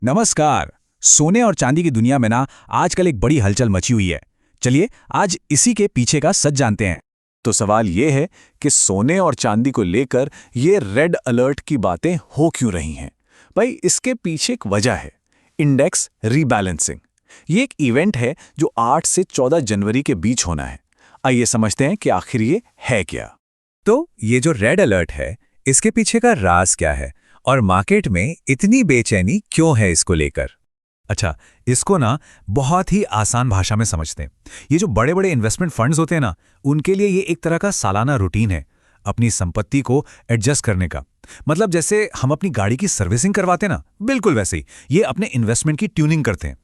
नमस्कार। सोने और चांदी की दुनिया में ना आजकल एक बड़ी हलचल मची हुई है। चलिए आज इसी के पीछे का सच जानते हैं। तो सवाल ये है कि सोने और चांदी को लेकर ये रेड अलर्ट की बातें हो क्यों रही हैं। भाई इसके पीछे एक वजह है, इंडेक्स रीबैलेंसिंग। ये एक इवेंट है जो 8 से 14 जनवरी के बीच होना है। आइए समझते हैं कि आखिर ये है क्या। तो ये जो रेड अलर्ट है, इसके पीछे का राज क्या है और मार्केट में इतनी बेचैनी क्यों है इसको लेकर? अच्छा, इसको ना बहुत ही आसान भाषा में समझते हैं। ये जो बड़े बड़े इन्वेस्टमेंट फंड्स होते हैं ना, उनके लिए ये एक तरह का सालाना रूटीन है अपनी संपत्ति को एडजस्ट करने का। मतलब जैसे हम अपनी गाड़ी की सर्विसिंग करवाते हैं ना, बिल्कुल वैसे ही ये अपने इन्वेस्टमेंट की ट्यूनिंग करते हैं।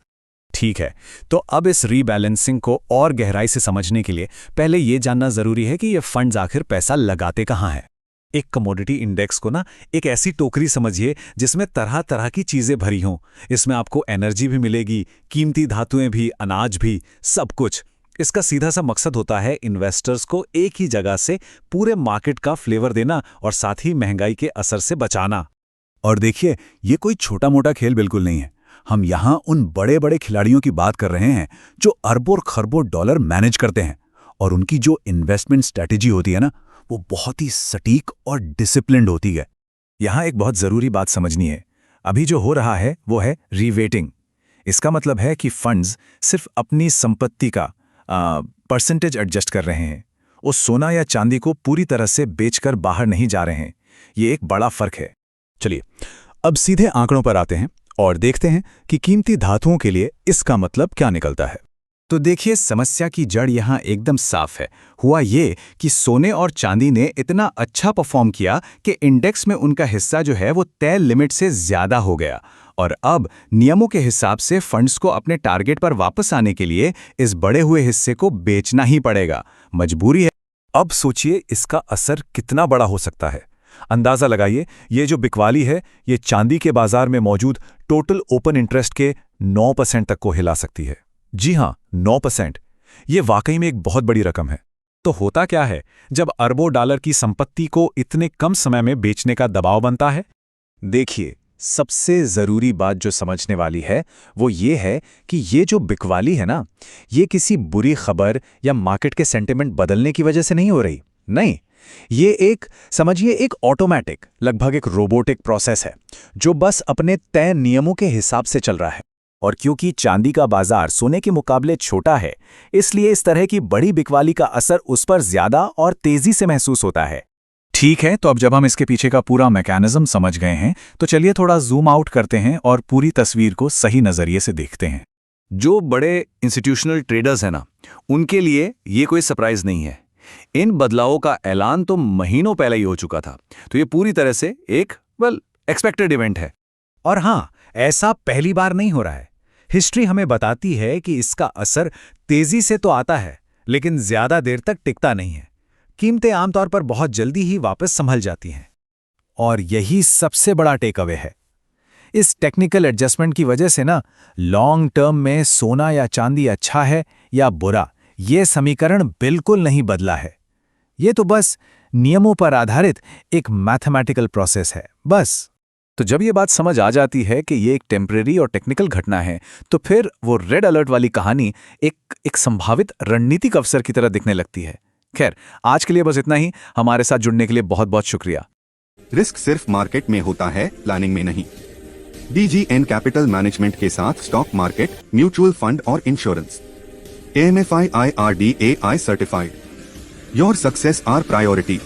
ठीक है, तो अब इस रीबैलेंसिंग को और गहराई से समझने के लिए पहले ये जानना जरूरी है कि ये फंड्स आखिर पैसा लगाते कहाँ हैं। एक कमोडिटी इंडेक्स को ना एक ऐसी टोकरी समझिए जिसमें तरह तरह की चीजें भरी हों। इसमें आपको एनर्जी भी मिलेगी, कीमती धातुएं भी, अनाज भी, सब कुछ। इसका सीधा सा मकसद होता है इन्वेस्टर्स को एक ही जगह से पूरे मार्केट का फ्लेवर देना और साथ ही महंगाई के असर से बचाना। और देखिए, ये कोई छोटा मोटा खेल बिल्कुल नहीं है। हम यहाँ उन बड़े बड़े खिलाड़ियों की बात कर रहे हैं जो अरबों खरबों डॉलर मैनेज करते हैं, और उनकी जो इन्वेस्टमेंट स्ट्रैटेजी होती है ना, वो बहुत ही सटीक और डिसिप्लिन्ड होती है। यहाँ एक बहुत ज़रूरी बात समझनी है। अभी जो हो रहा है वो है रीवेटिंग। इसका मतलब है कि फंड्स सिर्फ अपनी संपत्ति का परसेंटेज एडजस्ट कर रहे हैं। वो सोना या चांदी को पूरी तरह से बेचकर बाहर नहीं जा रहे हैं। ये एक बड़ा फर्क है। चलिए अब सीधे आंकड़ों पर आते हैं और देखते हैं कि कीमती धातुओं के लिए इसका मतलब क्या निकलता है। तो देखिए, समस्या की जड़ यहाँ एकदम साफ है। हुआ ये कि सोने और चांदी ने इतना अच्छा परफॉर्म किया कि इंडेक्स में उनका हिस्सा जो है वो तय लिमिट से ज़्यादा हो गया, और अब नियमों के हिसाब से फंड्स को अपने टारगेट पर वापस आने के लिए इस बढ़े हुए हिस्से को बेचना ही पड़ेगा। मजबूरी है। अब सोचिए इसका असर कितना बड़ा हो सकता है। अंदाज़ा लगाइए, ये जो बिकवाली है ये चांदी के बाजार में मौजूद टोटल ओपन इंटरेस्ट के 9% तक को हिला सकती है। जी हाँ, 9%। ये वाकई में एक बहुत बड़ी रकम है। तो होता क्या है जब अरबों डॉलर की संपत्ति को इतने कम समय में बेचने का दबाव बनता है? देखिए, सबसे ज़रूरी बात जो समझने वाली है वो ये है कि ये जो बिकवाली है ना, ये किसी बुरी खबर या मार्केट के सेंटिमेंट बदलने की वजह से नहीं हो रही। नहीं, ये समझिए एक ऑटोमेटिक, लगभग एक रोबोटिक प्रोसेस है जो बस अपने तय नियमों के हिसाब से चल रहा है। और क्योंकि चांदी का बाजार सोने के मुकाबले छोटा है, इसलिए इस तरह की बड़ी बिकवाली का असर उस पर ज्यादा और तेजी से महसूस होता है। ठीक है, तो अब जब हम इसके पीछे का पूरा मैकेनिज्म समझ गए हैं, तो चलिए थोड़ा जूम आउट करते हैं और पूरी तस्वीर को सही नजरिए से देखते हैं। जो बड़े इंस्टीट्यूशनल ट्रेडर्स हैं ना, उनके लिए ये कोई सरप्राइज नहीं है। इन बदलावों का ऐलान तो महीनों पहले ही हो चुका था, तो ये पूरी तरह से एक एक्सपेक्टेड इवेंट है। और हाँ, ऐसा पहली बार नहीं हो रहा है। हिस्ट्री हमें बताती है कि इसका असर तेजी से तो आता है, लेकिन ज्यादा देर तक टिकता नहीं है। कीमतें आमतौर पर बहुत जल्दी ही वापस संभल जाती हैं। और यही सबसे बड़ा टेक अवे है। इस टेक्निकल एडजस्टमेंट की वजह से ना, लॉन्ग टर्म में सोना या चांदी अच्छा है या बुरा, ये समीकरण बिल्कुल नहीं बदला है। ये तो बस नियमों पर आधारित एक मैथमेटिकल प्रोसेस है, बस। तो जब ये बात समझ आ जाती है कि ये एक टेम्परेरी और टेक्निकल घटना है, तो फिर वो रेड अलर्ट वाली कहानी एक संभावित रणनीतिक अवसर की तरह दिखने लगती है। खैर, आज के लिए बस इतना ही। हमारे साथ जुड़ने के लिए बहुत बहुत शुक्रिया। रिस्क सिर्फ मार्केट में होता है, प्लानिंग में नहीं। DGN कैपिटल मैनेजमेंट के साथ स्टॉक मार्केट, म्यूचुअल फंड और insurance. AMFI IRDAI certified. Your success are priority.